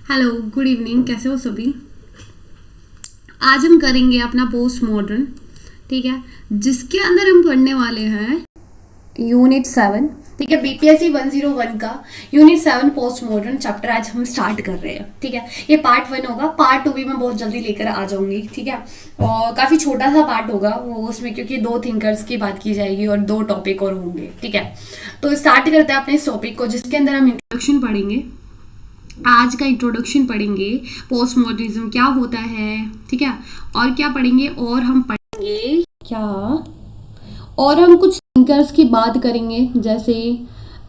Hello, good evening. कैसे हो सभी? आज हम करेंगे अपना पोस्ट मॉडर्न, ठीक है, जिसके अंदर हम पढ़ने वाले हैं यूनिट 7, ठीक है, बीपीएससी 101 का यूनिट 7 पोस्ट मॉडर्न चैप्टर आज हम स्टार्ट कर रहे हैं। ठीक है, ये पार्ट 1 होगा, पार्ट 2 भी मैं बहुत जल्दी लेकर आ जाऊंगी। ठीक है, और काफ़ी छोटा सा पार्ट होगा वो, उसमें क्योंकि 2 थिंकर्स की बात की जाएगी और 2 टॉपिक और होंगे। ठीक है, तो स्टार्ट करते हैं अपने इस टॉपिक को, जिसके अंदर हम इंट्रोडक्शन पढ़ेंगे। आज का इंट्रोडक्शन पढ़ेंगे, पोस्ट मॉडर्निज्म क्या होता है, ठीक है, और क्या पढ़ेंगे, और हम पढ़ेंगे क्या, और हम कुछ थिंकर्स की बात करेंगे जैसे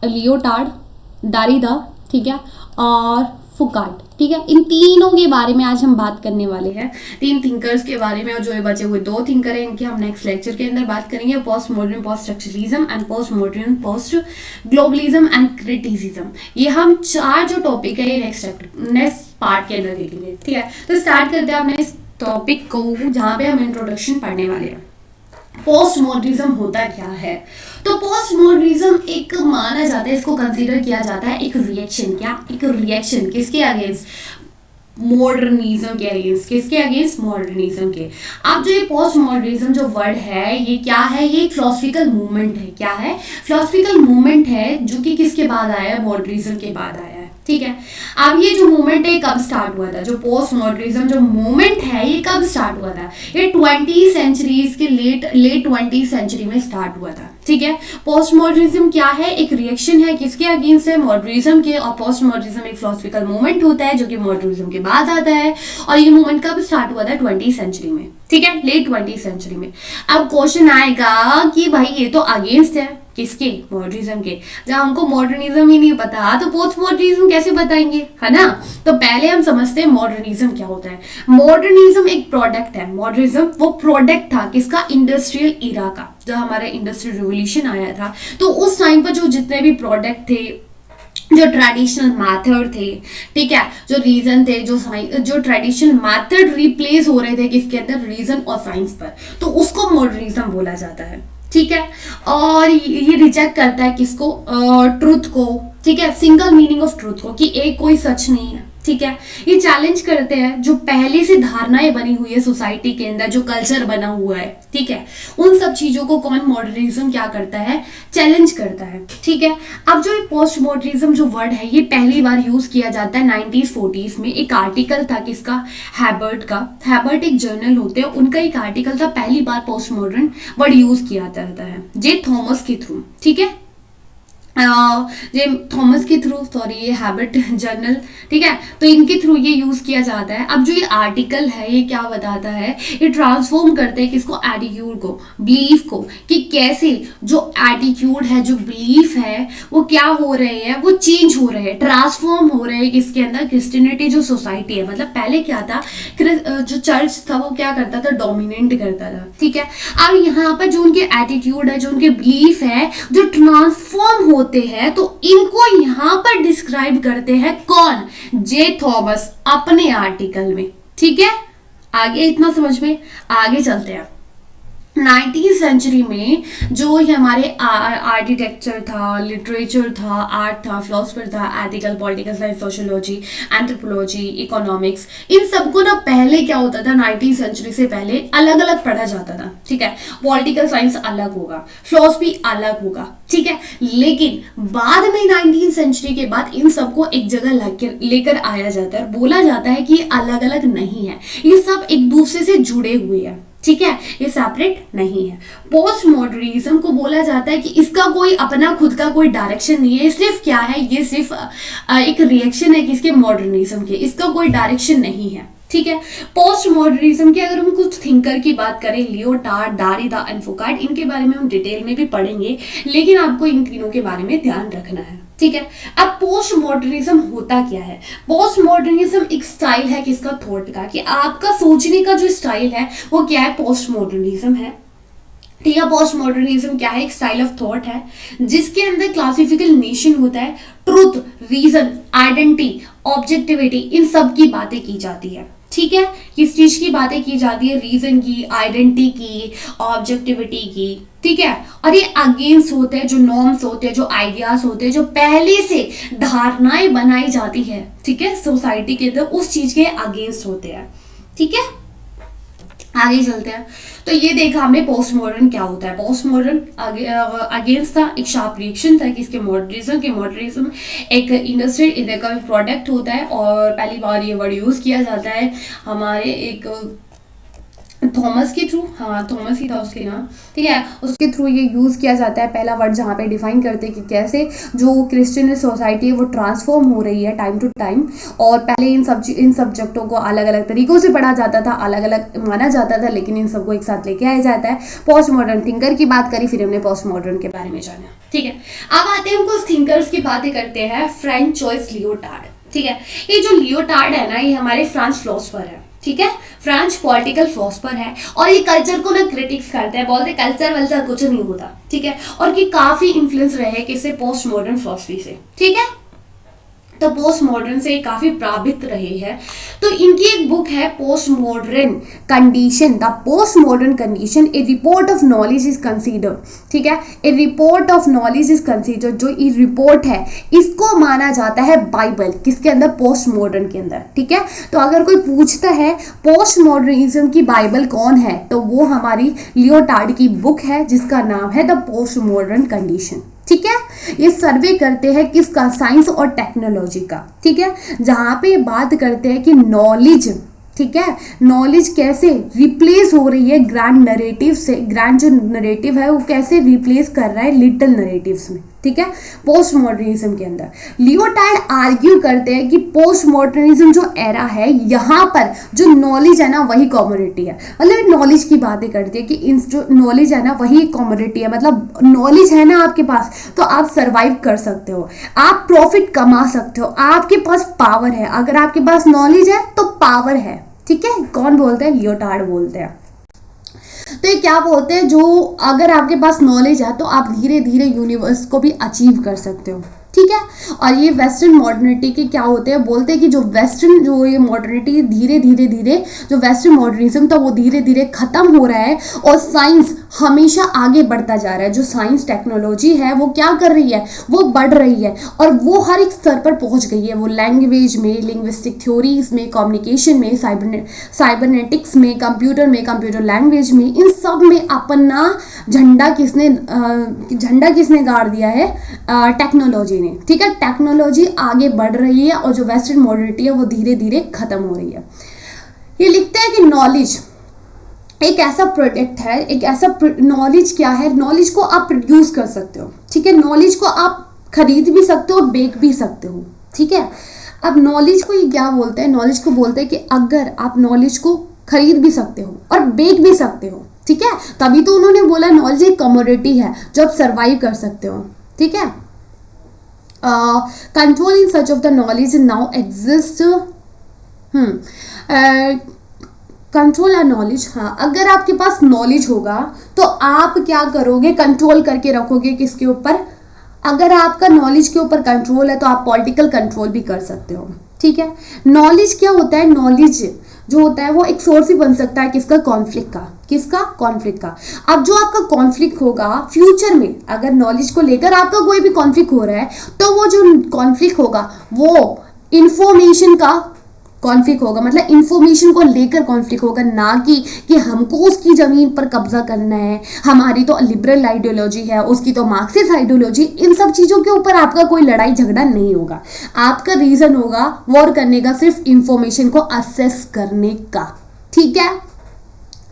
लियोटार्ड, डारिदा, ठीक है, और फुकार्ट। ठीक है, इन तीनों के बारे में आज हम बात करने वाले हैं, 3 थिंकर्स के बारे में। और जो ये बचे हुए 2 थिंकर हैं इनकी हम नेक्स्ट लेक्चर के अंदर बात करेंगे, post modern post structuralism and post modern post globalism and criticism. ये हम 4 जो टॉपिक है ये नेक्स्ट पार्ट के अंदर देखेंगे। ठीक है, तो स्टार्ट करते हैं अपने इस टॉपिक को, जहाँ पे हम इंट्रोडक्शन पढ़ने वाले हैं। पोस्ट मॉडर्निज्म होता क्या है? तो पोस्ट मॉडर्निज्म एक माना जाता है, इसको कंसीडर किया जाता है एक रिएक्शन। क्या? एक रिएक्शन किसके अगेंस्ट? मॉडर्निज्म के अगेंस्ट। किसके अगेंस्ट? मॉडर्निज्म के। अब जो ये पोस्ट मॉडर्निज्म जो वर्ड है ये क्या है? ये एक फिलोसफिकल मूवमेंट है। क्या है? फिलोसफिकल मूवमेंट है जो कि किसके बाद आया है? मॉडर्निज्म के बाद आया है। ठीक है, अब ये जो मूवमेंट है कब स्टार्ट हुआ था? जो पोस्ट मॉडर्निज्म जो मूवमेंट है ये कब स्टार्ट हुआ था? ये 20 सेंचुरीज के लेट 20 सेंचुरी में स्टार्ट हुआ था। ठीक है, पोस्ट मॉडर्निज्म क्या है? एक रिएक्शन है किसके अगेंस्ट है? मॉडर्निज्म के। और पोस्ट मॉडर्निज्म एक फिलोसफिकल मूवमेंट होता है जो कि मॉडर्निज्म के बाद आता है। और ये मूवमेंट कब स्टार्ट हुआ था? 20 सेंचुरी में। ठीक है, लेट 20 सेंचुरी में। अब क्वेश्चन आएगा कि भाई ये तो अगेंस्ट है किसके? मॉडर्निज्म के। जब हमको मॉडर्निज्म ही नहीं पता तो पोस्ट मॉडर्निज्म कैसे बताएंगे, है ना? तो पहले हम समझते हैं मॉडर्निज्म क्या होता है। मॉडर्निज्म एक प्रोडक्ट है। मॉडर्निज्म वो प्रोडक्ट था किसका? इंडस्ट्रियल इरा का। जब हमारा इंडस्ट्रियल रिवोल्यूशन आया था तो उस टाइम पर जो जितने भी प्रोडक्ट थे, जो ट्रेडिशनल मैथड थे, ठीक है, जो रीजन थे, जो ट्रेडिशनल मैथड रिप्लेस हो रहे थे किसके अंदर? रीजन और साइंस पर, तो उसको मॉडर्निज्म बोला जाता है। ठीक है, और ये रिजेक्ट करता है किसको? ट्रुथ को। ठीक है, सिंगल मीनिंग ऑफ ट्रुथ को, कि एक कोई सच नहीं है। ठीक है, ये चैलेंज करते हैं जो पहले से धारणाएं बनी हुई है सोसाइटी के अंदर, जो कल्चर बना हुआ है। ठीक है, उन सब चीजों को कौन? मॉडर्निज्म क्या करता है? चैलेंज करता है। ठीक है, अब जो पोस्ट मॉडर्निज्म जो वर्ड है ये पहली बार यूज किया जाता है 1940s में। एक आर्टिकल था किसका? हैबर्ट का। हैबर्ट एक जर्नल होते हैं, उनका एक आर्टिकल था, पहली बार पोस्ट मॉडर्न वर्ड यूज किया जाता है जे थॉमस के थ्रू। ठीक है, ये थॉमस के थ्रू, सॉरी ये हैबिट जर्नल, ठीक है, तो इनके थ्रू ये यूज किया जाता है। अब जो ये आर्टिकल है ये क्या बताता है? ये ट्रांसफॉर्म करते हैं किसको? एटीट्यूड को, बिलीफ को, कि कैसे जो एटीट्यूड है, जो बिलीफ है, वो क्या हो रहे हैं? वो चेंज हो रहे हैं, ट्रांसफॉर्म हो रहे हैं किसके अंदर? क्रिश्चियनिटी जो सोसाइटी है, मतलब पहले क्या था, जो चर्च था वो क्या करता था? डोमिनेट करता था। ठीक है, अब यहाँ पर जो उनके एटीट्यूड है, जो उनके बिलीफ है, जो ट्रांसफॉर्म होते हैं, तो इनको यहां पर डिस्क्राइब करते हैं कौन? जे थॉमस अपने आर्टिकल में। ठीक है, आगे इतना समझ में? आगे चलते हैं। 19वीं सेंचुरी में जो हमारे आर्किटेक्चर था, लिटरेचर था, आर्ट था, फिलोसफर था, ethical, political science, sociology, anthropology, economics, इन सबको ना पहले क्या होता था? 19वीं सेंचुरी से पहले अलग अलग पढ़ा जाता था। ठीक है, पॉलिटिकल साइंस अलग होगा, फिलोसफी अलग होगा। ठीक है, लेकिन बाद में 19वीं सेंचुरी के बाद इन सबको एक जगह लेकर आया जाता है। बोला जाता है कि ये अलग अलग नहीं है, ये सब एक दूसरे से जुड़े हुए हैं। ठीक है, ये सेपरेट नहीं है। पोस्ट मॉडर्निज्म को बोला जाता है कि इसका कोई अपना खुद का कोई डायरेक्शन नहीं है, सिर्फ क्या है? ये सिर्फ एक रिएक्शन है किसके? मॉडर्निज्म के। इसका कोई डायरेक्शन नहीं है। ठीक है, पोस्ट मॉडर्निज्म के अगर हम कुछ थिंकर की बात करें, लियोटार्ड, डारिदा एंड फुकार्ट, इनके बारे में हम डिटेल में भी पढ़ेंगे, लेकिन आपको इन तीनों के बारे में ध्यान रखना है। ठीक है, अब पोस्ट मॉडर्निज्म होता क्या है? पोस्ट मॉडर्निज्म एक स्टाइल है किसका? थॉट का, कि आपका सोचने का जो स्टाइल है वो क्या है? पोस्ट मॉडर्निज्म है। ठीक है, पोस्ट मॉडर्निज्म क्या है? एक स्टाइल ऑफ थॉट है जिसके अंदर क्लासिफिकल नेशन होता है, ट्रुथ, रीजन, आइडेंटिटी, ऑब्जेक्टिविटी, इन सब की बातें की जाती है। ठीक है, किस चीज की बातें की जाती है, रीजन की, आइडेंटिटी की, ऑब्जेक्टिविटी की, ठीक है। और ये अगेंस्ट होते हैं जो नॉर्म्स होते हैं, जो आइडियाज होते हैं, जो पहले से धारणाएं बनाई जाती है, ठीक है, सोसाइटी के अंदर, उस चीज के अगेंस्ट होते हैं, ठीक है। आगे चलते हैं। तो ये देखा हमने पोस्ट मॉडर्न क्या होता है। पोस्ट मॉडर्न अगेंस्ट था, एक शार्प रिएक्शन था कि इसके मॉडर्निज्म एक इंडस्ट्रियल इकोनॉमिक प्रोडक्ट होता है, और पहली बार ये वर्ड यूज किया जाता है हमारे एक थॉमस के थ्रू, हाँ थॉमस ही था उसके नाम, ठीक है, उसके थ्रू ये यूज़ किया जाता है। पहला वर्ड जहाँ पे डिफाइन करते हैं कि कैसे जो क्रिश्चियन सोसाइटी है वो ट्रांसफॉर्म हो रही है टाइम टू टाइम, और पहले इन सब्जेक्टों को अलग अलग तरीकों से पढ़ा जाता था, अलग अलग माना जाता था, लेकिन इन सबको एक साथ लेके आया जाता है। पोस्ट मॉडर्न थिंकर की बात करी, फिर हमने पोस्ट मॉडर्न के बारे में जाना, ठीक है। अब आते हैं हम कुछ थिंकर्स की बातें करते हैं। फ्रांचोइस लियोटार्ड, ठीक है, ये जो लियोटार्ड है ना, ये हमारे फ्रांच फिलोसोफर है, ठीक है, फ्रेंच पॉलिटिकल फिलोसोफर है, और ये कल्चर को ना क्रिटिक्स करते हैं, बोलते कल्चर वल्चर कुछ नहीं होता, ठीक है, और ये काफी इन्फ्लुएंस रहे किससे, पोस्ट मॉडर्न फिलोसफी से, ठीक है, तो पोस्ट मॉडर्न से काफी प्रभावित रहे हैं। तो इनकी एक बुक है post modern condition, the post modern condition, a report of knowledge is considered, ठीक है, a report of knowledge is considered, जो ये रिपोर्ट है इसको माना जाता है बाइबल, किसके अंदर, पोस्ट मॉडर्न के अंदर, ठीक है। तो अगर कोई पूछता है पोस्ट मॉडर्निज्म की बाइबल कौन है, तो वो हमारी लियोटार्ड की बुक है जिसका नाम है द पोस्ट मॉडर्न कंडीशन, ठीक है। ये सर्वे करते हैं किसका, साइंस और टेक्नोलॉजी का, ठीक है, जहां पे ये बात करते हैं कि नॉलेज, ठीक है, नॉलेज कैसे रिप्लेस हो रही है ग्रैंड नरेटिव से, ग्रैंड जो नरेटिव है वो कैसे रिप्लेस कर रहा है लिटिल नरेटिव्स में, ठीक है, पोस्ट मॉडर्निज्म के अंदर। लियोटार्ड आर्ग्यू करते हैं कि पोस्ट मॉडर्निज्म जो एरा है, यहाँ पर जो नॉलेज है ना वही कॉमोडिटी है, मतलब नॉलेज की बातें करती है कि जो नॉलेज है ना वही कॉमोडिटी है, मतलब नॉलेज है ना आपके पास तो आप सर्वाइव कर सकते हो, आप प्रॉफिट कमा सकते हो, आपके पास पावर है, अगर आपके पास नॉलेज है तो पावर है, ठीक है। कौन बोलते हैं, लियोटार्ड बोलते हैं। तो ये क्या बोलते हैं, जो अगर आपके पास नॉलेज है तो आप धीरे धीरे यूनिवर्स को भी अचीव कर सकते हो, ठीक है। और ये वेस्टर्न मॉडर्निटी के क्या होते हैं, बोलते हैं कि जो वेस्टर्न जो ये मॉडर्निटी धीरे धीरे जो वेस्टर्न मॉडर्निज्म था वो धीरे धीरे खत्म हो रहा है, और साइंस हमेशा आगे बढ़ता जा रहा है। जो साइंस टेक्नोलॉजी है वो क्या कर रही है, वो बढ़ रही है, और वो हर एक स्तर पर पहुंच गई है। वो लैंग्वेज में, लिंग्विस्टिक थ्योरीज में, कम्युनिकेशन में, साइबरनेटिक्स में, कंप्यूटर लैंग्वेज में, इन सब में अपना झंडा किसने गाड़ दिया है, टेक्नोलॉजी ने, ठीक है। टेक्नोलॉजी आगे बढ़ रही है और जो वेस्टर्न मॉडर्निटी है वो धीरे धीरे खत्म हो रही है। ये लिखते हैं कि नॉलेज एक ऐसा प्रोडक्ट है, एक ऐसा नॉलेज क्या है, नॉलेज को आप प्रोड्यूस कर सकते हो, ठीक है, नॉलेज को आप खरीद भी सकते हो और बेच भी सकते हो, ठीक है। अब नॉलेज को ये क्या बोलते हैं, नॉलेज को बोलते हैं कि अगर आप नॉलेज को खरीद भी सकते हो और बेच भी सकते हो, ठीक है, तभी तो उन्होंने बोला नॉलेज एक कमोडिटी है जो आप सर्वाइव कर सकते हो, ठीक है। Control in search of the knowledge now exist, control और नॉलेज, हाँ, अगर आपके पास नॉलेज होगा तो आप क्या करोगे, कंट्रोल करके रखोगे किसके ऊपर, अगर आपका नॉलेज के ऊपर कंट्रोल है तो आप पॉलिटिकल कंट्रोल भी कर सकते हो, ठीक है। नॉलेज क्या होता है, नॉलेज जो होता है वो एक सोर्स ही बन सकता है किसका, कॉन्फ्लिक्ट का, किसका, कॉन्फ्लिक्ट का। अब जो आपका कॉन्फ्लिक्ट होगा फ्यूचर में, अगर नॉलेज को लेकर आपका कोई भी कॉन्फ्लिक्ट हो रहा है तो वो जो कॉन्फ्लिक्ट होगा वो इंफॉर्मेशन का कॉन्फ्लिक्ट होगा, मतलब इंफॉर्मेशन को लेकर कॉन्फ्लिक्ट होगा, ना कि हमको उसकी जमीन पर कब्जा करना है, हमारी तो लिबरल आइडियोलॉजी है, उसकी तो मार्क्सिस्ट आइडियोलॉजी, इन सब चीज़ों के ऊपर आपका कोई लड़ाई झगड़ा नहीं होगा। आपका रीज़न होगा वॉर करने का सिर्फ इंफॉर्मेशन को असेस करने का, ठीक है।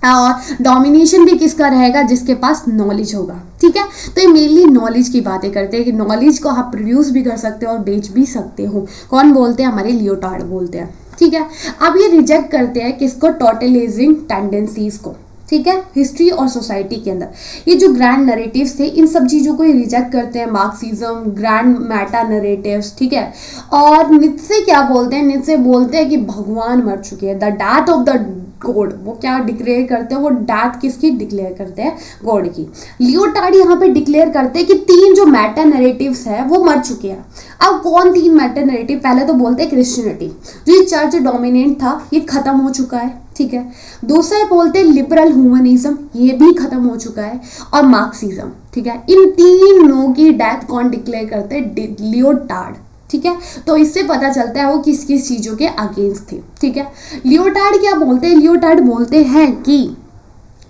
और डोमिनेशन भी किसका रहेगा, जिसके पास नॉलेज होगा, ठीक है। तो ये मेनली नॉलेज की बातें करते हैं कि नॉलेज को आप प्रोड्यूस भी कर सकते हो और बेच भी सकते हो। कौन बोलते हैं, हमारे लियोटार्ड बोलते हैं, ठीक है। अब ये रिजेक्ट करते हैं किसको, टोटलिज्म टेंडेंसीज को, ठीक है, हिस्ट्री और सोसाइटी के अंदर। ये जो ग्रैंड नरेटिव्स थे इन सब चीज़ों को ये रिजेक्ट करते हैं, मार्क्सिज्म, ग्रैंड मेटा नरेटिव्स, ठीक है। और नित्से क्या बोलते हैं, नित्से बोलते हैं कि भगवान मर चुके हैं, the death of the God. वो क्या डिक्लेयर करते हैं, वो डेथ किसकी डिक्लेयर करते हैं, गॉड की। लियोटार्ड यहाँ पे डिक्लेयर करते हैं कि 3 जो मेटा नैरेटिव्स है वो मर चुके हैं। अब कौन 3 मेटा नैरेटिव, पहले तो बोलते हैं क्रिश्चियनिटी, जो ये चर्च डोमिनेंट था ये खत्म हो चुका है, ठीक है। दूसरे बोलते हैं लिबरल ह्यूमनिज्म, ये भी खत्म हो चुका है, और मार्क्सिज्म, ठीक है। इन तीनों की डेथ कौन डिक्लेयर करते हैं, लियोटार्ड, ठीक है। तो इससे पता चलता है वो किस किस चीजों के अगेंस्ट थे, ठीक है। लियोटार्ड क्या बोलते हैं, लियोटार्ड बोलते हैं कि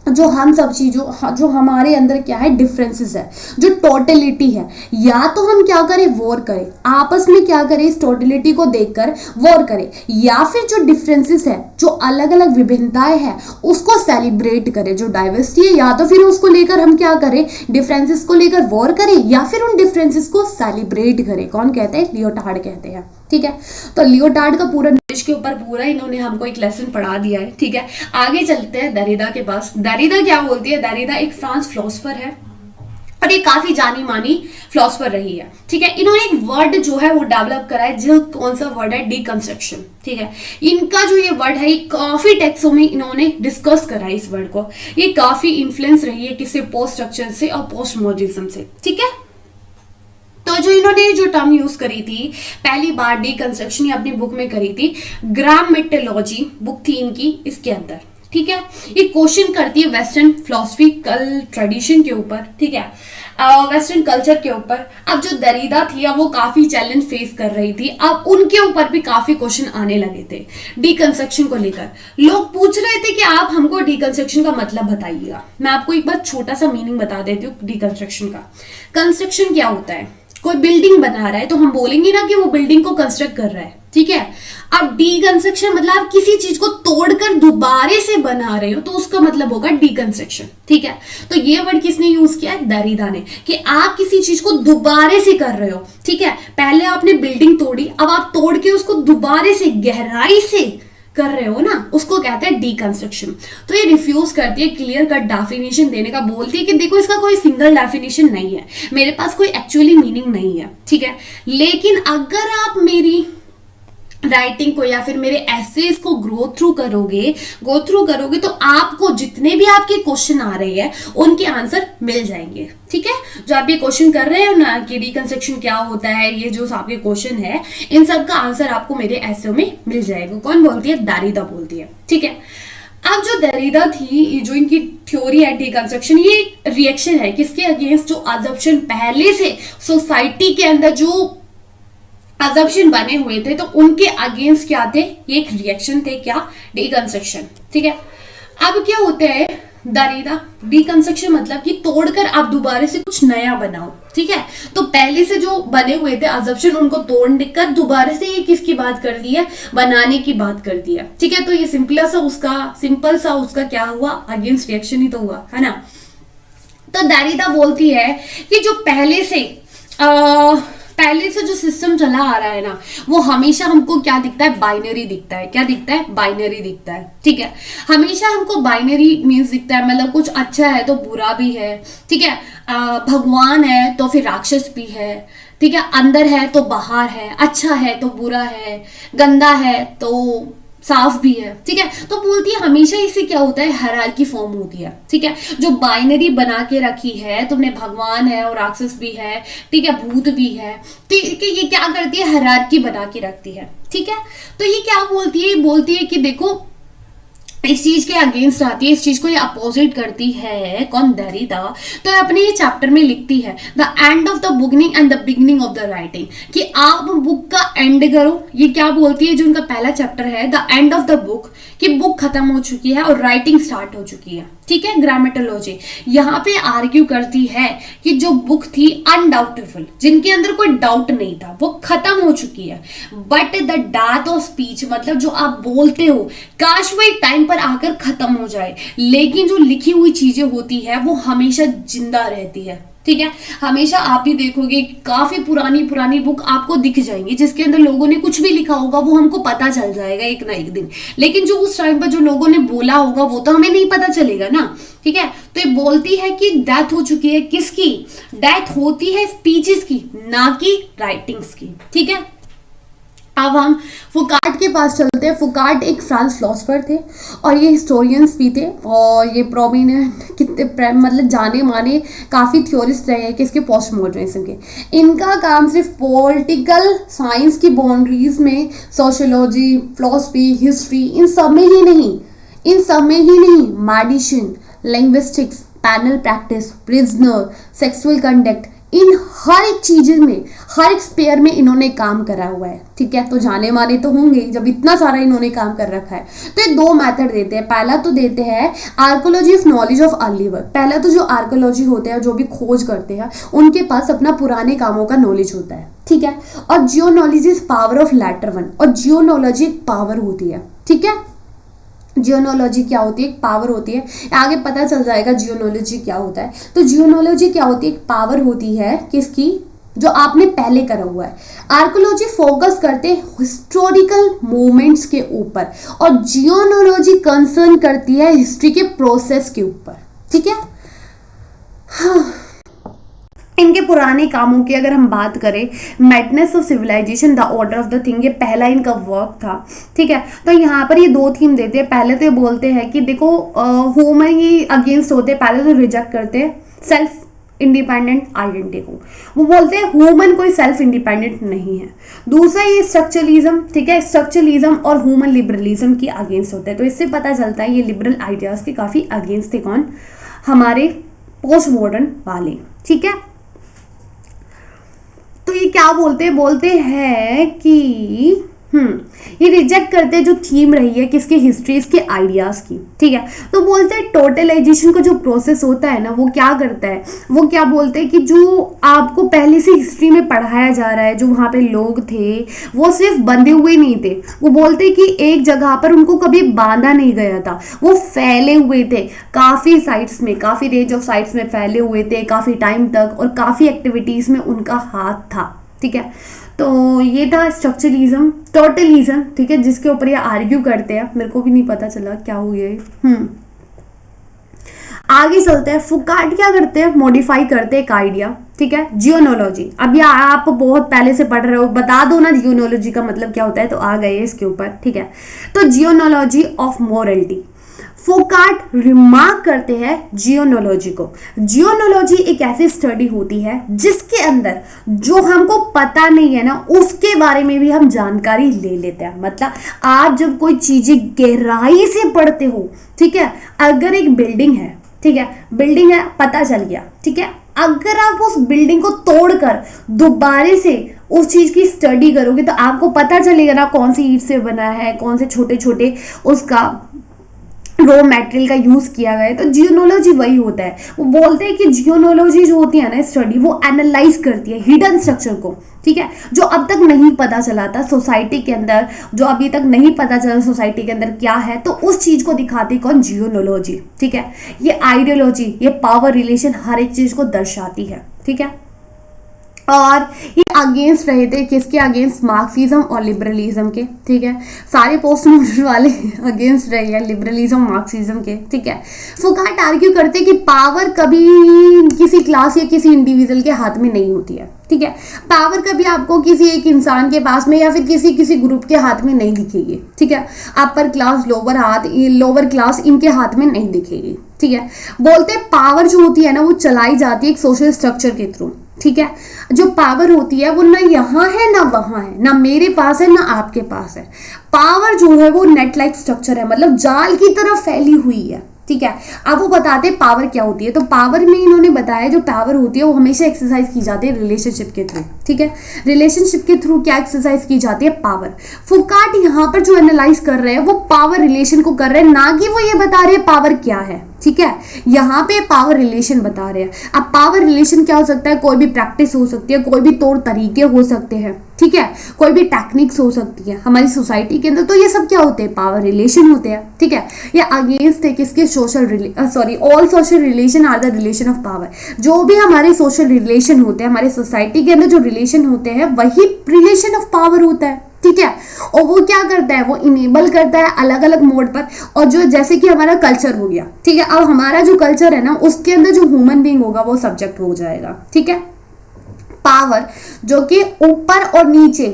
जो हम सब चीजों, जो हमारे अंदर क्या है डिफरेंसेस है, जो टोटलिटी है, या तो हम क्या करें, वॉर करें, आपस में क्या करें, इस टोटलिटी को देखकर वॉर करें, या फिर जो डिफरेंसेस है, जो अलग अलग विभिन्नताएं हैं, उसको सेलिब्रेट करें, जो डाइवर्सिटी है, या तो फिर उसको लेकर हम क्या करें, डिफरेंसेस को लेकर वॉर करें, या फिर उन डिफरेंसेस को सेलिब्रेट करें। कौन कहते हैं, लियोटार्ड कहते हैं, ठीक है। तो लियोटार्ड का पूरा के ऊपर पूरा इन्होंने हमको एक लेसन पढ़ा दिया है, ठीक है। आगे चलते हैं दरिदा के पास। दरिदा क्या बोलती है, दरिदा एक फ्रांस फिलोसोफर है और ये काफी जानी मानी फिलोसोफर रही है, ठीक है। इन्होंने एक वर्ड जो है वो डेवलप करा है, जो कौन सा वर्ड है, डीकंस्ट्रक्शन, ठीक है। इनका जो ये वर्ड है, ये काफी टेक्सों में इन्होंने डिस्कस करा है इस वर्ड को। ये काफी इन्फ्लुएंस रही है किससे, पोस्ट स्ट्रक्चर से और पोस्ट मॉडर्निज्म से, ठीक है। तो जो इन्होंने जो टर्म यूज करी थी पहली बार डीकंस्ट्रक्शन अपनी बुक में करी थी, ग्रामेटोलॉजी बुक थी इनकी, इसके अंदर, ठीक है। ये क्वेश्चन करती है वेस्टर्न फिलोसफिकल ट्रेडिशन के ऊपर, ठीक है, वेस्टर्न कल्चर के ऊपर। अब जो दरिदा थी अब वो काफी चैलेंज फेस कर रही थी, अब उनके ऊपर भी काफी क्वेश्चन आने लगे थे डीकंस्ट्रक्शन को लेकर। लोग पूछ रहे थे कि आप हमको डीकंस्ट्रक्शन का मतलब बताइएगा। मैं आपको एक बार छोटा सा मीनिंग बता देती हूँ डीकंस्ट्रक्शन का। कंस्ट्रक्शन क्या होता है, कोई बिल्डिंग बना रहा है तो हम बोलेंगे ना कि वो बिल्डिंग को कंस्ट्रक्ट कर रहा है, ठीक है। अब डीकंस्ट्रक्शन मतलब आप किसी चीज को तोड़कर दोबारे से बना रहे हो तो उसका मतलब होगा डीकंस्ट्रक्शन, ठीक है। तो ये वर्ड किसने यूज किया है, दरिदा ने, कि आप किसी चीज को दोबारे से कर रहे हो, ठीक है। पहले आपने बिल्डिंग तोड़ी, अब आप तोड़ के उसको दोबारे से गहराई से कर रहे हो ना, उसको कहते हैं डीकंस्ट्रक्शन। तो ये रिफ्यूज करती है क्लियर कट डेफिनेशन देने का, बोलती है कि देखो इसका कोई सिंगल डेफिनेशन नहीं है, मेरे पास कोई एक्चुअली मीनिंग नहीं है, ठीक है। लेकिन अगर आप मेरी राइटिंग को या फिर मेरे एसेज को गो थ्रू करोगे तो आपको जितने भी आपके क्वेश्चन आ रहे हैं उनके आंसर मिल जाएंगे, ठीक है। जो आप ये क्वेश्चन कर रहे हो ना कि डीकंस्ट्रक्शन क्या होता है, ये जो आपके क्वेश्चन है इन सब का आंसर आपको मेरे एसे में मिल जाएगा। कौन बोलती है, दरिदा बोलती है, ठीक है। अब जो दरिदा थी, जो इनकी थ्योरी है डीकंस्ट्रक्शन, ये रिएक्शन है किसके अगेंस्ट, जो अजम्पशन पहले से सोसाइटी के अंदर जो अजम्पशन बने हुए थे तो उनके अगेंस्ट क्या थे, ये एक रिएक्शन थे, क्या, डीकंस्ट्रक्शन, ठीक है। अब क्या होता है दरिदा, डीकंस्ट्रक्शन मतलब कि तोड़कर आप दोबारा से कुछ नया बनाओ, ठीक है। तो पहले से जो बने हुए थे अजम्पशन उनको तोड़कर दोबारा से ये किसकी बात कर दी है, बनाने की बात कर दी है, ठीक है। तो ये सिंपल सा उसका क्या हुआ, अगेंस्ट रिएक्शन ही तो हुआ, है ना। तो दरिदा बोलती है कि जो पहले से जो सिस्टम चला आ रहा है ना, वो हमेशा हमको क्या दिखता है, बाइनरी दिखता है। क्या दिखता है, बाइनरी दिखता है, ठीक है। हमेशा हमको बाइनरी मीन्स दिखता है, मतलब कुछ अच्छा है तो बुरा भी है, ठीक है। भगवान है तो फिर राक्षस भी है, ठीक है। अंदर है तो बाहर है, अच्छा है तो बुरा है, गंदा है तो साफ भी है, ठीक है। तो बोलती है हमेशा इससे क्या होता है, हायरार्की फॉर्म होती है, ठीक है। जो बाइनरी बना के रखी है तुमने, भगवान है और राक्षस भी है, ठीक है, भूत भी है, ठीक है। ये क्या करती है, हायरार्की बना के रखती है, ठीक है। तो ये क्या बोलती है कि देखो इस चीज के अगेंस्ट आती है, इस चीज को ये अपोजिट करती है, कौन, दरिदा। तो अपने ये चैप्टर में लिखती है the end of the beginning and the beginning of the writing, कि आप बुक का एंड करो। ये क्या बोलती है, जो उनका पहला चैप्टर है the end of the book, कि बुक खत्म हो चुकी है और राइटिंग स्टार्ट हो चुकी है, ठीक है। ग्रामेटोलॉजी यहाँ पे आर्ग्यू करती है कि जो बुक थी अनडाउटेबल, जिनके अंदर कोई डाउट नहीं था, वो खत्म हो चुकी है। But the death of speech, मतलब जो आप बोलते हो काश वो एक टाइम पर आकर खत्म हो जाए, लेकिन जो लिखी हुई चीजें होती है वो हमेशा जिंदा रहती है, ठीक है। हमेशा आप भी देखोगे काफी पुरानी बुक आपको दिख जाएंगी जिसके अंदर लोगों ने कुछ भी लिखा होगा, वो हमको पता चल जाएगा एक ना एक दिन, लेकिन जो उस टाइम पर जो लोगों ने बोला होगा वो तो हमें नहीं पता चलेगा ना, ठीक है। तो ये बोलती है कि डेथ हो चुकी है, किसकी डेथ होती है, स्पीचेस की, ना कि राइटिंग्स की, ठीक है। अब हम फुकार्ट के पास चलते हैं। फुकार्ट एक फ्रांस फिलोसफर थे और ये हिस्टोरियंस भी थे और ये प्रोमिनेंट कितने मतलब जाने माने काफ़ी थ्योरिस्ट रहे हैं किसके पोस्ट मॉडर्निज्म के। इनका काम सिर्फ पॉलिटिकल साइंस की बाउंड्रीज में सोशियोलॉजी, फिलोसफी, हिस्ट्री इन सब में ही नहीं medicine, linguistics, penal practice, prisoner, sexual conduct, इन हर एक चीज़ में, हर एक स्पेयर में इन्होंने काम करा हुआ है। ठीक है, तो जाने माने तो होंगे जब इतना सारा इन्होंने काम कर रखा है। तो ये दो मेथड देते हैं। पहला तो देते हैं archaeology of knowledge of early work. पहला तो जो आर्कोलॉजी होते हैं, जो भी खोज करते हैं, उनके पास अपना पुराने कामों का नॉलेज होता है। ठीक है, और genealogy is power of latter one, और जियोनोलॉजी एक पावर होती है। ठीक है, जियोनोलॉजी क्या होती है? एक पावर होती है। आगे पता चल जाएगा जियोनोलॉजी क्या होता है। तो जियोनोलॉजी क्या होती है? एक पावर होती है किसकी? जो आपने पहले करा हुआ है। आर्कोलॉजी फोकस करते हैं हिस्टोरिकल मोमेंट्स के ऊपर और जियोनोलॉजी कंसर्न करती है हिस्ट्री के प्रोसेस के ऊपर। ठीक है, हाँ। इनके पुराने कामों की अगर हम बात करें, madness of civilization, the order of the thing, ये पहला इनका वर्क था। ठीक है, तो यहाँ पर ये दो थीम देते हैं। पहले तो ये बोलते हैं कि देखो ह्यूमन ही अगेंस्ट होते हैं। पहले तो रिजेक्ट करते हैं सेल्फ इंडिपेंडेंट आइडेंटिटी को। वो बोलते हैं ह्यूमन कोई सेल्फ इंडिपेंडेंट नहीं है। दूसरा ये स्ट्रक्चरलिज्म, ठीक है, स्ट्रक्चरलिज्म और ह्यूमन लिबरलिज्म की अगेंस्ट होता है। तो इससे पता चलता है ये लिबरल आइडियाज के काफी अगेंस्ट थे। कौन? हमारे पोस्ट मॉडर्न वाले। ठीक है, तो ये क्या बोलते हैं कि ये रिजेक्ट करते हैं जो थीम रही है किसके? हिस्ट्रीज के आइडियाज की। ठीक है, तो बोलते हैं टोटलाइजेशन का जो प्रोसेस होता है ना, वो क्या करता है? वो क्या बोलते हैं कि जो आपको पहले से हिस्ट्री में पढ़ाया जा रहा है, जो वहाँ पे लोग थे वो सिर्फ बंधे हुए नहीं थे। वो बोलते हैं कि एक जगह पर उनको कभी बांधा नहीं गया था, वो फैले हुए थे काफ़ी साइट्स में, काफ़ी रेंज ऑफ साइट्स में फैले हुए थे काफ़ी टाइम तक, और काफ़ी एक्टिविटीज़ में उनका हाथ था। ठीक है, तो ये था स्ट्रक्चरलिज्म, टोटलिज्म। ठीक है, जिसके ऊपर ये आर्ग्यू करते हैं। मेरे को भी नहीं पता चला क्या हुआ है। आगे चलते हैं। फुकार्ट क्या करते हैं? मॉडिफाई करते हैं एक आइडिया। ठीक है, जियोनोलॉजी। अब ये आप बहुत पहले से पढ़ रहे हो, बता दो ना जियोनोलॉजी का मतलब क्या होता है, तो आ गए इसके ऊपर। ठीक है, तो जियोनोलॉजी ऑफ मोरलिटी। फुकार्ट रिमार्क करते हैं जियोनोलॉजी को। जियोनोलॉजी एक ऐसी स्टडी होती है जिसके अंदर जो हमको पता नहीं है ना, उसके बारे में भी हम जानकारी ले लेते हैं। मतलब आप जब कोई चीजें गहराई से पढ़ते हो, ठीक है, अगर एक बिल्डिंग है, ठीक है, बिल्डिंग है, पता चल गया। ठीक है, अगर आप उस बिल्डिंग को तोड़कर दोबारा से उस चीज की स्टडी करोगे तो आपको पता चलेगा ना कौन सी ईंट से बना है, कौन से छोटे छोटे उसका रॉ मटेरियल का यूज किया गया है। तो जियोनोलॉजी वही होता है। वो बोलते हैं कि जियोनोलॉजी जो होती है ना स्टडी, वो एनालाइज करती है हिडन स्ट्रक्चर को। ठीक है, जो अब तक नहीं पता चला था सोसाइटी के अंदर, जो अभी तक नहीं पता चला सोसाइटी के अंदर क्या है, तो उस चीज को दिखाती कौन? जियोनोलॉजी। ठीक है, ये आइडियोलॉजी, ये पावर रिलेशन हर एक चीज को दर्शाती है। ठीक है, और ये अगेंस्ट रहे थे किसके? अगेंस्ट मार्क्सिज्म और लिबरलिज्म के। ठीक है, सारे पोस्ट मॉडर्न वाले अगेंस्ट रहे हैं लिबरलिज्म मार्क्सिज्म के। ठीक है, फुकार्ट आर्ग्यू करते कि पावर कभी किसी क्लास या किसी इंडिविजुअल के हाथ में नहीं होती है। ठीक है, पावर कभी आपको किसी एक इंसान के पास में या फिर किसी ग्रुप के हाथ में नहीं दिखेगी। ठीक है, अपर क्लास, लोअर क्लास इनके हाथ में नहीं दिखेगी। ठीक है, बोलते पावर जो होती है ना, वो चलाई जाती है एक सोशल स्ट्रक्चर के थ्रू। ठीक है, जो पावर होती है वो ना यहाँ है ना वहां है, ना मेरे पास है ना आपके पास है। पावर जो है वो नेट लाइक स्ट्रक्चर है, मतलब जाल की तरह फैली हुई है। ठीक है, अब वो बताते हैं पावर क्या होती है। तो पावर में इन्होंने बताया जो पावर होती है वो हमेशा एक्सरसाइज की जाती है रिलेशनशिप के थ्रू। ठीक है, रिलेशनशिप के थ्रू क्या एक्सरसाइज की जाती है? पावर। फुकार्ट यहाँ पर जो एनालाइज कर रहे हैं वो पावर रिलेशन को कर रहे हैं, ना कि वो ये बता रहे हैं पावर क्या है। ठीक है, यहाँ पे पावर रिलेशन बता रहे हैं। अब पावर रिलेशन क्या हो सकता है? कोई भी प्रैक्टिस हो सकती है, कोई भी तौर तरीके हो सकते हैं। ठीक है, कोई भी टेक्निक्स हो सकती है हमारी सोसाइटी के अंदर। तो ये सब क्या होते हैं? पावर रिलेशन होते हैं। ठीक है, ये अगेंस्ट है किसके? All social relation are the relation of power. जो भी हमारे सोशल रिलेशन होते हैं, हमारे सोसाइटी के अंदर जो रिलेशन होते हैं, वही रिलेशन ऑफ पावर होता है। ठीक है, और वो क्या करता है? वो इनेबल करता है अलग अलग मोड पर। और जो जैसे कि हमारा कल्चर हो गया, ठीक है, अब हमारा जो कल्चर है ना, उसके अंदर जो ह्यूमन बीइंग होगा वो सब्जेक्ट हो जाएगा। ठीक है, पावर जो कि ऊपर और नीचे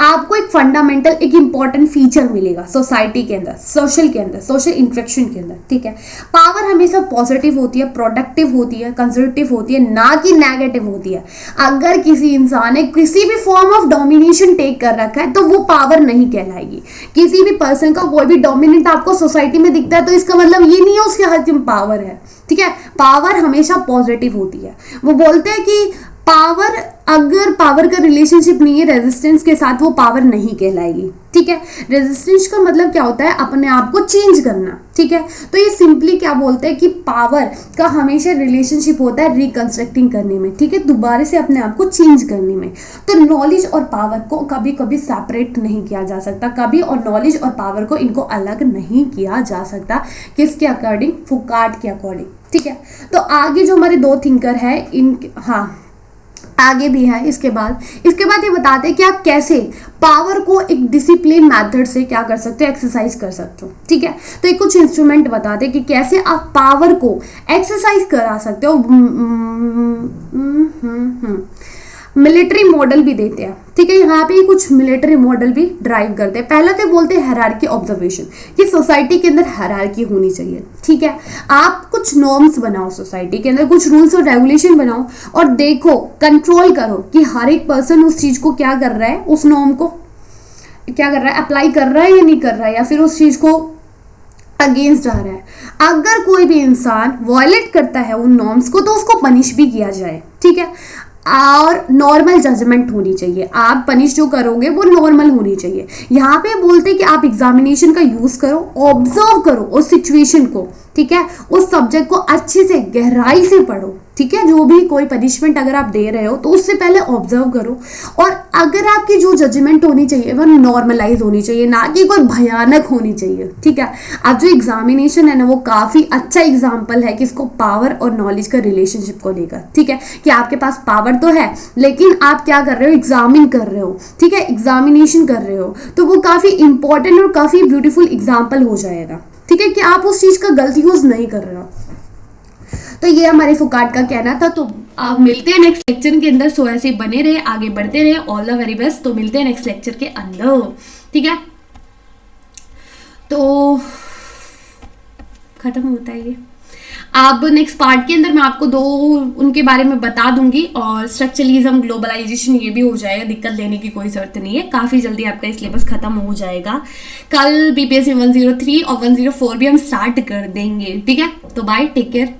आपको एक फंडामेंटल, एक इंपॉर्टेंट फीचर मिलेगा सोसाइटी के अंदर, सोशल के अंदर, सोशल इंटरेक्शन के अंदर, ठीक है। पावर हमेशा पॉजिटिव होती है, प्रोडक्टिव होती है, कंजर्वेटिव होती है, ना कि नेगेटिव होती है। अगर किसी इंसान ने किसी भी फॉर्म ऑफ डोमिनेशन टेक कर रखा है तो वो पावर नहीं कहलाएगी। किसी भी पर्सन का कोई भी डोमिनेंट आपको सोसाइटी में दिखता है तो इसका मतलब ये नहीं है उसके हाथ में पावर है, ठीक है। पावर हमेशा पॉजिटिव होती है। वो बोलते हैं कि पावर, अगर पावर का रिलेशनशिप नहीं है रेजिस्टेंस के साथ, वो पावर नहीं कहलाएगी, ठीक है। रेजिस्टेंस का मतलब क्या होता है, अपने आप को चेंज करना, ठीक है। तो ये सिंपली क्या बोलते हैं कि पावर का हमेशा रिलेशनशिप होता है रिकंस्ट्रक्टिंग करने में, ठीक है, दोबारा से अपने आप को चेंज करने में। तो नॉलेज और पावर को कभी कभी सेपरेट नहीं किया जा सकता, कभी, और नॉलेज और पावर को इनको अलग नहीं किया जा सकता। किसके अकॉर्डिंग? फुकार्ट के अकॉर्डिंग, ठीक है। तो आगे जो हमारे दो थिंकर है इन, हाँ आगे भी है। इसके बाद ये बताते हैं कि आप कैसे पावर को एक डिसिप्लिन मेथड से क्या कर सकते हो, एक्सरसाइज कर सकते हो, ठीक है। तो एक कुछ इंस्ट्रूमेंट बताते हैं कि कैसे आप पावर को एक्सरसाइज करा सकते हो। मिलिट्री मॉडल भी देते हैं, ठीक है। यहाँ पे कुछ मिलिट्री मॉडल भी ड्राइव करते हैं। पहला तो बोलते हैं हायरार्की ऑब्जर्वेशन, कि सोसाइटी के अंदर हायरार्की होनी चाहिए, ठीक है। आप कुछ नॉर्म्स बनाओ सोसाइटी के अंदर, कुछ रूल्स और रेगुलेशन बनाओ और देखो, कंट्रोल करो कि हर एक पर्सन उस चीज को क्या कर रहा है, उस नॉर्म को क्या कर रहा है, अप्लाई कर रहा है या नहीं कर रहा है, या फिर उस चीज को अगेंस्ट जा रहा है। अगर कोई भी इंसान वॉयलेट करता है उन नॉर्म्स को तो उसको पनिश भी किया जाए, ठीक है। और नॉर्मल जजमेंट होनी चाहिए, आप पनिश जो करोगे वो नॉर्मल होनी चाहिए। यहाँ पे बोलते हैं कि आप एग्जामिनेशन का यूज करो, ऑब्जर्व करो उस सिचुएशन को, ठीक है। उस सब्जेक्ट को अच्छे से गहराई से पढ़ो, ठीक है। जो भी कोई पनिशमेंट अगर आप दे रहे हो तो उससे पहले ऑब्जर्व करो, और अगर आपकी जो जजमेंट होनी चाहिए वो नॉर्मलाइज होनी चाहिए, ना कि कोई भयानक होनी चाहिए, ठीक है। अब जो एग्जामिनेशन है ना, वो काफी अच्छा एग्जाम्पल है किसको, पावर और नॉलेज का रिलेशनशिप को लेकर, ठीक है। कि आपके पास पावर तो है लेकिन आप क्या कर रहे हो, एग्जामिन कर रहे हो, ठीक है, एग्जामिनेशन कर रहे हो, तो वो काफी इंपॉर्टेंट और काफी ब्यूटीफुल एग्जाम्पल हो जाएगा, ठीक है, कि आप उस चीज का गलत यूज नहीं कर रहे हो। तो ये हमारे फुकार्ट का कहना था। तो आप मिलते हैं नेक्स्ट लेक्चर के अंदर। सो ऐसे बने रहे, आगे बढ़ते रहे। All the very best. तो मिलते हैं नेक्स्ट लेक्चर के अंदर, ठीक है। तो खत्म होता है ये। अब नेक्स्ट पार्ट के अंदर मैं आपको दो उनके बारे में बता दूंगी, और स्ट्रक्चरलिज्म, ग्लोबलाइजेशन, ये भी हो जाएगा। दिक्कत लेने की कोई जरूरत नहीं है, काफी जल्दी आपका सिलेबस खत्म हो जाएगा। कल बीपीएससी 103 और 104 भी हम स्टार्ट कर देंगे, ठीक है। तो बाय, टेक केयर।